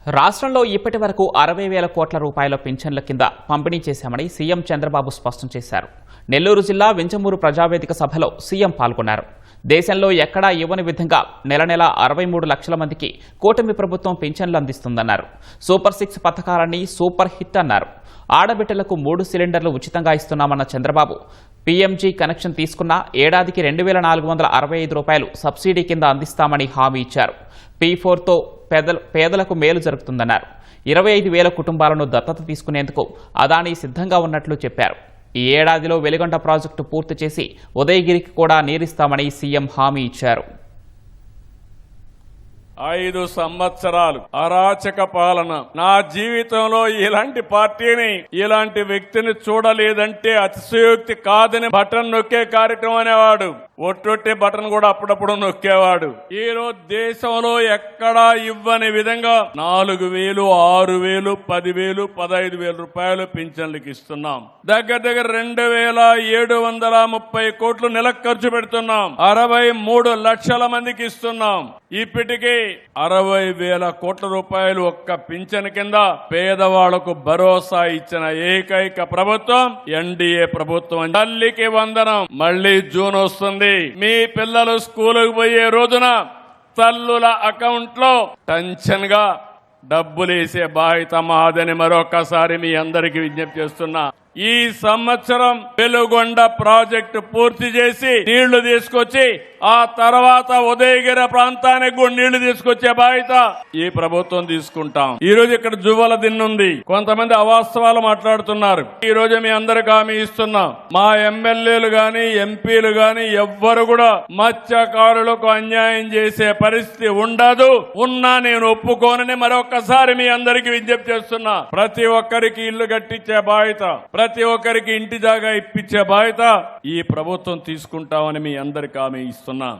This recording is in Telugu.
రాష్ట్రంలో ఇప్పటి వరకు 60,000 కోట్ల రూపాయల పింఛన్ల కింద పంపిణీ చేశామని సీఎం చంద్రబాబు స్పష్టం చేశారు. నెల్లూరు జిల్లా వింజమూరు ప్రజావేదిక సభలో సీఎం పాల్గొన్నారు. దేశంలో ఎక్కడా ఇవ్వని విధంగా నెల 63 లక్షల మందికి కూటమి ప్రభుత్వం పింఛన్లు అందిస్తుందన్నారు. సూపర్ 6 పథకాలన్నీ సూపర్ హిట్ అన్నారు. ఆడబిడ్డలకు 3 సిలిండర్లు ఉచితంగా ఇస్తున్నామన్న చంద్రబాబు పీఎంజీ కనెక్షన్ తీసుకున్న ఏడాదికి 2,465 రూపాయలు సబ్సిడీ కింద అందిస్తామని హామీ ఇచ్చారు. P4తో పేదలకు మేలు జరుగుతుందన్నారు. 25,000 కుటుంబాలను దత్తత తీసుకునేందుకు అదానీ సిద్ధంగా ఉన్నట్లు చెప్పారు. ఈ ఏడాదిలో వెలిగొండ ప్రాజెక్టు పూర్తి చేసి ఉదయగిరికి కూడా నీరిస్తామని సీఎం హామీ ఇచ్చారు. 5 సంవత్సరాలు అరాచక పాలన. నా జీవితంలో ఇలాంటి పార్టీని, ఇలాంటి వ్యక్తిని చూడలేదంటే అతిశయోక్తి కాదని బటన్ నొక్కే కార్యక్రమం అనేవాడు. ఒట్టొట్టే బటన్ కూడా అప్పుడప్పుడు నొక్కేవాడు. ఈ రోజు దేశంలో ఎక్కడా ఇవ్వని విధంగా 4,000, 6,000, 10,000, 15,000 రూపాయలు పింఛన్లకు ఇస్తున్నాం. దగ్గర 2,730 కోట్లు నెలకు ఖర్చు పెడుతున్నాం. 63 లక్షల మందికి ఇస్తున్నాం. ఇప్పటికీ 60,000 కోట్ల రూపాయలు ఒక్క పింఛన్ కింద పేదవాళ్లకు భరోసా ఇచ్చిన ఏకైక ప్రభుత్వం ఎన్డీఏ ప్రభుత్వం. తల్లికి వందనం. మళ్లీ జూన్ వస్తుంది. మీ పిల్లలు స్కూలుకు పోయే రోజున తల్లుల అకౌంట్ లో టెన్షన్ గా డబ్బులేసే బాధ్యత మాదని మరొకసారి మీ అందరికీ విజ్ఞప్తి చేస్తున్నా. ఈ సంవత్సరం వెలుగొండ ప్రాజెక్టు పూర్తి చేసి నీళ్లు తీసుకొచ్చి ఆ తర్వాత ఉదయగిరి ప్రాంతానికి కూడా నీళ్లు తీసుకొచ్చే బాధ్యత ఈ ప్రభుత్వం తీసుకుంటాం. ఈ రోజు ఇక్కడ జువ్వల దిన్నుంది. కొంతమంది అవాస్తవాలు మాట్లాడుతున్నారు. ఈ రోజు మీ అందరికి హామీ ఇస్తున్నాం. మా ఎమ్మెల్యేలు గాని ఎంపీలు గాని ఎవ్వరు కూడా మత్స్యకారులకు అన్యాయం చేసే పరిస్థితి ఉండదు. ఉన్నా నేను ఒప్పుకోనని మరొకసారి మీ అందరికి విజ్ఞప్తి చేస్తున్నా. ప్రతి ఒక్కరికి ఇల్లు కట్టించే బాధ్యత, ప్రతి ఒక్కరికి ఇంటి జాగా ఇప్పించే బాధ్యత ఈ ప్రభుత్వం తీసుకుంటామని మీ అందరికి హామీ ఇస్తున్నా.